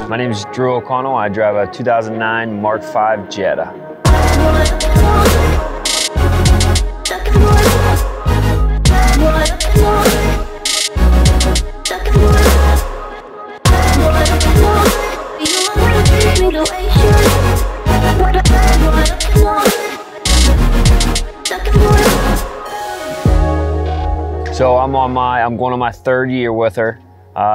My name is Drew O'Connell. I drive a 2009 Mark 5 Jetta. So I'm going on my third year with her.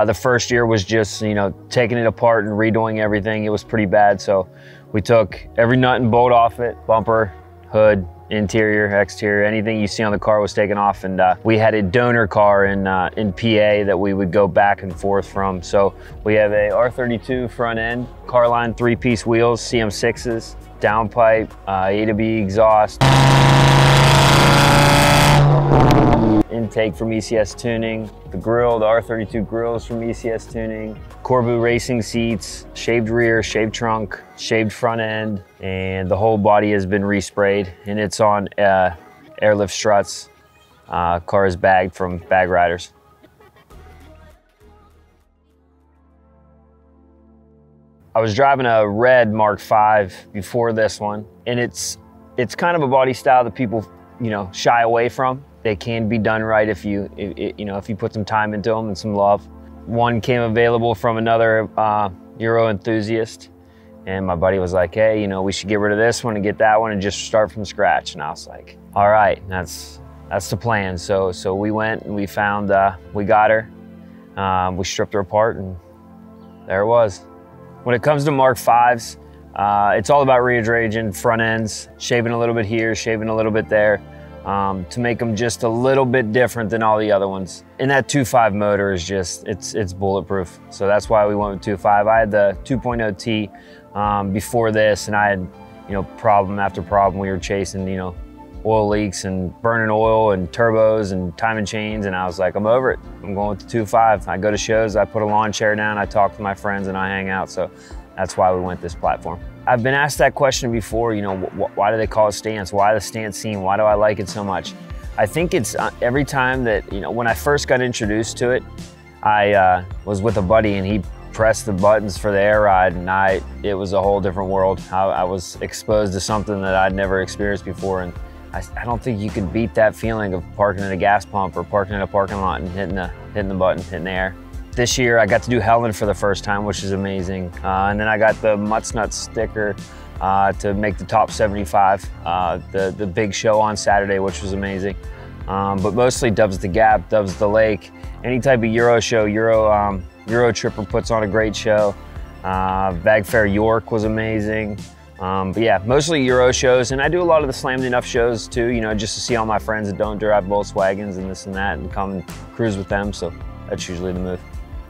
The first year was just, taking it apart and redoing everything. It was pretty bad. So we took every nut and bolt off it, bumper, hood, interior, exterior, anything you see on the car was taken off. And we had a donor car in PA that we would go back and forth from. So we have a R32 front end, Carline 3-piece wheels, CM6s, downpipe, A to B exhaust, intake from ECS Tuning, the grill, the R32 grills from ECS Tuning, Corbu racing seats, shaved rear, shaved trunk, shaved front end, and the whole body has been resprayed, and it's on airlift struts. Car is bagged from Bag Riders. I was driving a red Mark 5 before this one, and it's kind of a body style that people shy away from. They can be done right if you put some time into them and some love. One came available from another Euro enthusiast, and my buddy was like, hey, we should get rid of this one and get that one and just start from scratch. And I was like, all right, that's the plan. So we went and we found, we got her, we stripped her apart, and there it was. When it comes to Mark 5s, it's all about rearranging front ends, shaving a little bit here, shaving a little bit there, to make them just a little bit different than all the other ones. And that 2.5 motor is just, it's bulletproof. So that's why we went with 2.5. I had the 2.0T before this, and I had, problem after problem. We were chasing, oil leaks and burning oil and turbos and timing chains, and I was like, I'm over it. I'm going with the 2.5. I go to shows, I put a lawn chair down, I talk to my friends, and I hang out. So that's why we went this platform. I've been asked that question before, why do they call it stance? Why the stance scene? Why do I like it so much? I think it's every time that, when I first got introduced to it, I was with a buddy and he pressed the buttons for the air ride, and it was a whole different world. I was exposed to something that I'd never experienced before, and I don't think you could beat that feeling of parking at a gas pump or parking in a parking lot and hitting the button, hitting the air. This year I got to do Helen for the first time, which is amazing. And then I got the Mutts Nuts sticker to make the top 75, the big show on Saturday, which was amazing. But mostly Dubs at the Gap, Dubs at the Lake, any type of Euro show. Euro Tripper puts on a great show. Vag Fair York was amazing. But yeah, mostly Euro shows, and I do a lot of the Slammed Enough shows too, just to see all my friends that don't drive Volkswagens and this and that, and come and cruise with them, so that's usually the move.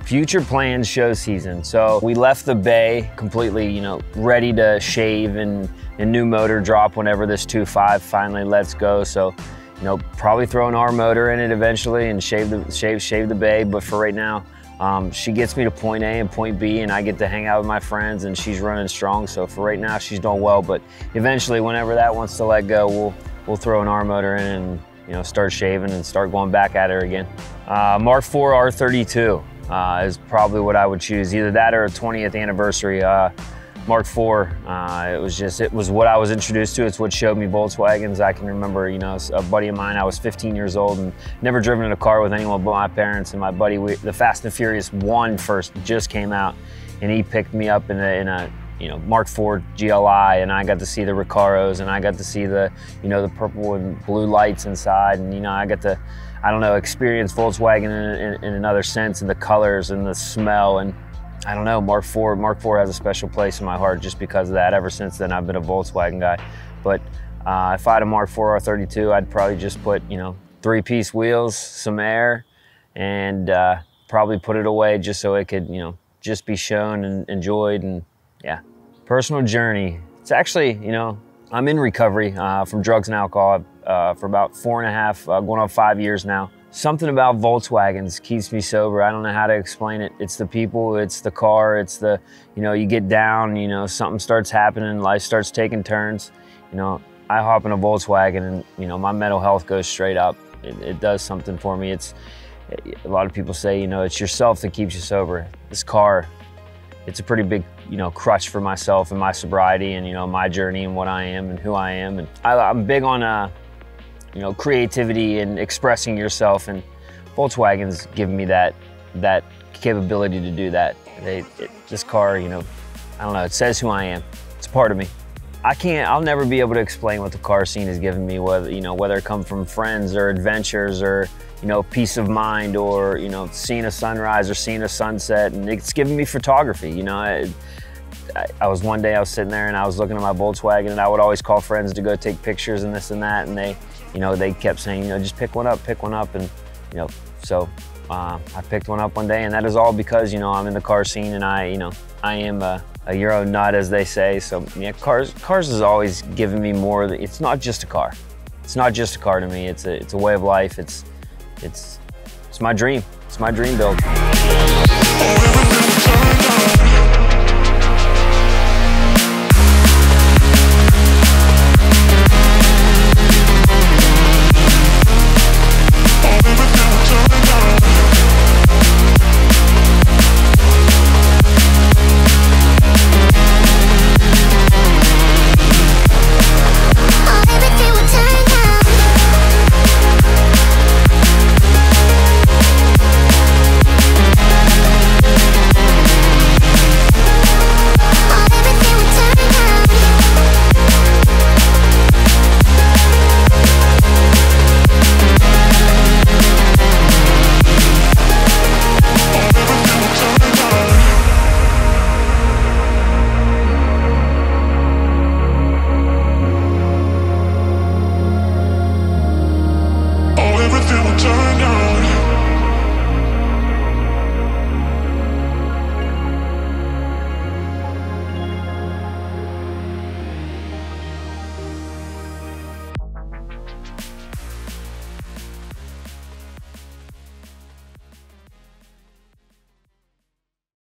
Future plans show season. So we left the bay completely, ready to shave and new motor drop whenever this 2.5 finally lets go. So, probably throw an R motor in it eventually and shave the bay. But for right now, she gets me to point A and point B, and I get to hang out with my friends, and she's running strong. So for right now, she's doing well. But eventually, whenever that wants to let go, we'll throw an R motor in and start shaving and start going back at her again. Mark 4 R32. Is probably what I would choose, either that or a 20th anniversary Mark 4. It was what I was introduced to. It's what showed me Volkswagens. I can remember, a buddy of mine, I was 15 years old and never driven in a car with anyone but my parents, and my buddy, the Fast and Furious 1 first just came out, and he picked me up in a Mark 4 GLI, and I got to see the Recaros, and I got to see the, the purple and blue lights inside, and I got to, experience Volkswagen in another sense, and the colors and the smell, and I don't know, Mark 4 has a special place in my heart just because of that. Ever since then, I've been a Volkswagen guy. But if I had a Mark 4 R32, I'd probably just put, 3-piece wheels, some air, and probably put it away just so it could, just be shown and enjoyed. And yeah, personal journey. It's actually, I'm in recovery from drugs and alcohol for about 4.5, going on 5 years now. Something about Volkswagens keeps me sober. I don't know how to explain it. It's the people, it's the car, it's the, you get down, something starts happening, life starts taking turns. I hop in a Volkswagen and, my mental health goes straight up. It does something for me. A lot of people say, it's yourself that keeps you sober. This car, it's a pretty big, you know, crutch for myself and my sobriety and, you know, my journey and what I am and who I am. And I'm big on, you know, creativity and expressing yourself, and Volkswagen's given me that capability to do that. This car, you know, I don't know, it says who I am. It's a part of me. I'll never be able to explain what the car scene has given me, whether, you know, whether it come from friends or adventures or, you know, peace of mind or, you know, seeing a sunrise or seeing a sunset. And it's given me photography, you know. One day I was sitting there and I was looking at my Volkswagen, and I would always call friends to go take pictures and this and that. And they, you know, they kept saying, you know, just pick one up. And, you know, so I picked one up one day, and that is all because, you know, I'm in the car scene, and you know, I am a Euro nut, as they say. So yeah, cars has always given me more. It's not just a car. It's not just a car to me. It's a way of life. It's my dream. It's my dream build.